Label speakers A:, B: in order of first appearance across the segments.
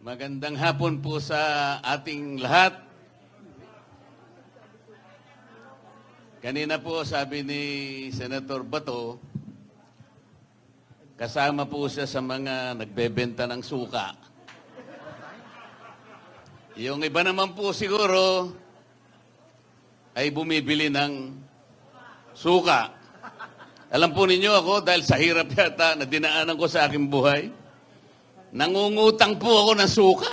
A: Magandang hapon po sa ating lahat. Kanina po sabi ni Senator Bato, kasama po siya sa mga nagbebenta ng suka. Yung iba naman po siguro ay bumibili ng suka. Alam po ninyo ako, dahil sa hirap yata na dinaanan ko sa aking buhay, nangungutang po ako ng suka.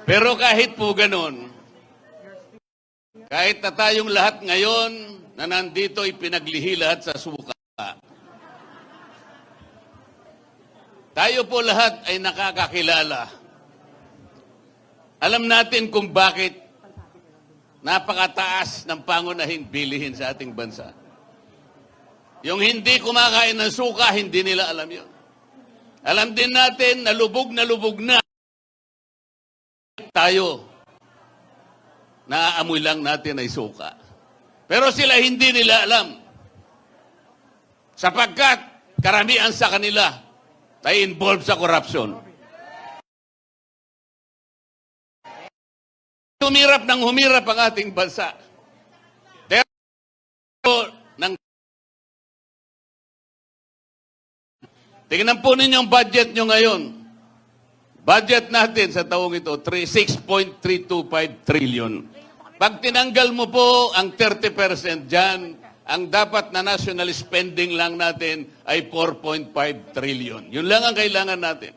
A: Pero kahit po ganun, kahit na tayong lahat ngayon na nandito ay pinaglihi lahat sa suka, tayo po lahat ay nakakakilala. Alam natin kung bakit napakataas ng pangunahing bilihin sa ating bansa. Yung hindi kumakain ng suka, hindi nila alam yun. Alam din natin na lubog na tayo. Naaamoy lang natin ay suka. Pero sila hindi nila alam. Sapagkat karamihan sa kanila ay involved sa corruption. Humirap ng humirap ang ating bansa. Tingnan po ninyo ang budget nyo ngayon. Budget natin sa taong ito, 6.325 trillion. Pag tinanggal mo po ang 30% dyan, ang dapat na national spending lang natin ay 4.5 trillion. Yun lang ang kailangan natin.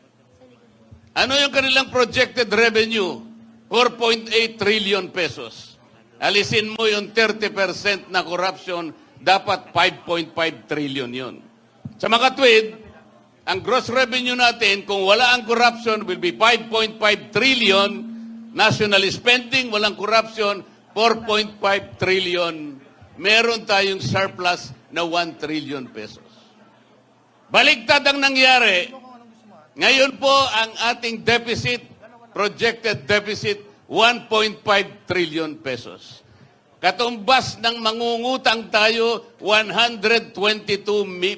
A: Ano yung kanilang projected revenue? 4.8 trillion pesos. Alisin mo yung 30% na corruption, dapat 5.5 trillion yun. Sa mga tweed, ang gross revenue natin, kung wala ang corruption, will be 5.5 trillion. National spending, walang corruption, 4.5 trillion. Meron tayong surplus na 1 trillion pesos. Baligtad ang nangyari. Ngayon po, ang ating deficit, projected deficit, 1.5 trillion pesos. Katumbas ng mangungutang tayo, 122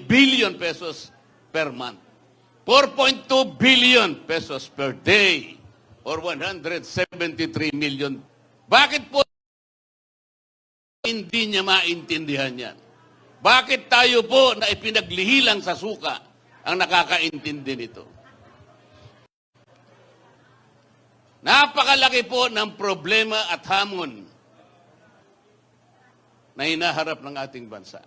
A: billion pesos per month. 4.2 billion pesos per day or 173 million. Bakit po hindi niya maintindihan yan? Bakit tayo po na ipinaglihilang sa suka ang nakakaintindi nito? Napakalaki po ng problema at hamon na hinaharap ng ating bansa.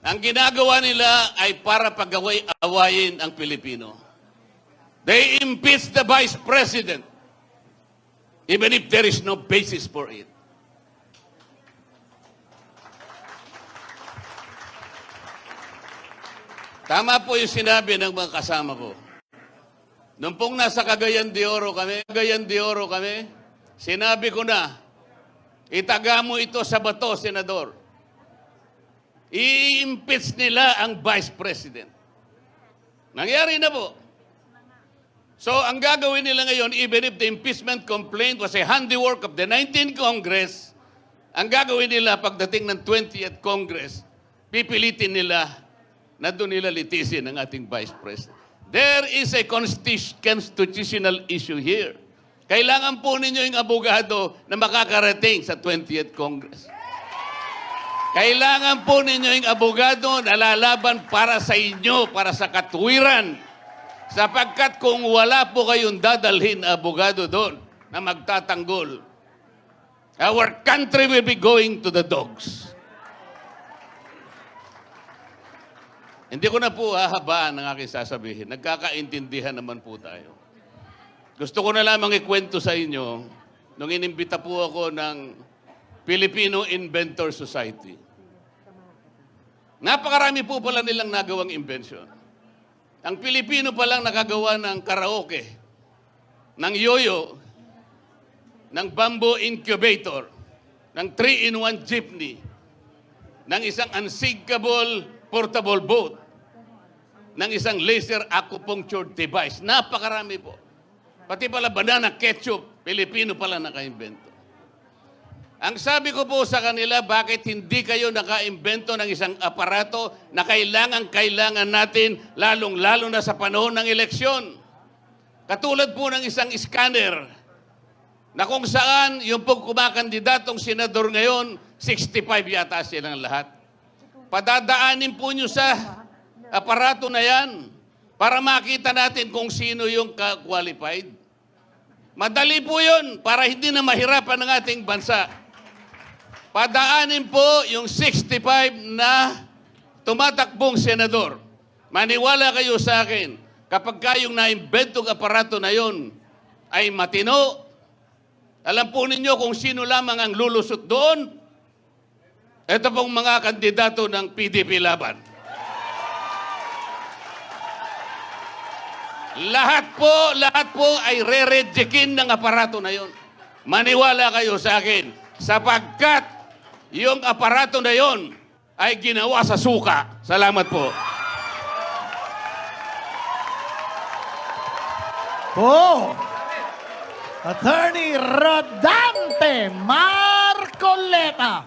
A: Ang ginagawa nila ay para pag-awayin ang Pilipino. They impeach the Vice President even if there is no basis for it. Tama po yung sinabi ng mga kasama ko. Nung pong nasa Cagayan de Oro kami, sinabi ko na, itaga mo ito sa bato, Senador. I-impeach nila ang Vice President. Nangyari na po. So, ang gagawin nila ngayon, even if the impeachment complaint was a handiwork of the 19th Congress, ang gagawin nila pagdating ng 20th Congress, pipilitin nila na doon nila litisin ang ating Vice President. There is a constitutional issue here. Kailangan po ninyo yung abogado na makakarating sa 20th Congress. Kailangan po ninyo yung abogado na lalaban para sa inyo, para sa katuwiran. Sapagkat kung wala po kayong dadalhin na abogado doon na magtatanggol, our country will be going to the dogs. Hindi ko na po hahabaan ang aking sasabihin. Nagkakaintindihan naman po tayo. Gusto ko na lamang ikwento sa inyo nung inimbita po ako ng Filipino Inventor Society. Napakarami po pala nilang nagawang invention. Ang Pilipino pa lang nakagawa ng karaoke, ng yoyo, ng bamboo incubator, ng 3-in-1 jeepney, ng isang unsinkable portable boat, ng isang laser acupuncture device. Napakarami po. Pati pala banana ketchup, Pilipino pala naka-invento. Ang sabi ko po sa kanila, bakit hindi kayo nakaimbento ng isang aparato na kailangan natin, lalong-lalo na sa panahon ng eleksyon? Katulad po ng isang scanner na kung saan yung pong kumakandidatong senador ngayon, 65 yata silang lahat. Padadaanin po nyo sa aparato na yan para makita natin kung sino yung qualified. Madali po yun para hindi na mahirapan ng ating bansa. Padaanin po yung 65 na tumatakbong senador. Maniwala kayo sa akin, kapag kayong naimbentong aparato na yon ay matino, alam po ninyo kung sino lamang ang lulusot doon? Ito pong mga kandidato ng PDP Laban. Lahat po ay re-rejectin ng aparato na yon. Maniwala kayo sa akin, sapagkat yung aparato na yon ay ginawa sa suka. Salamat po.
B: Attorney Rodante Marcoleta.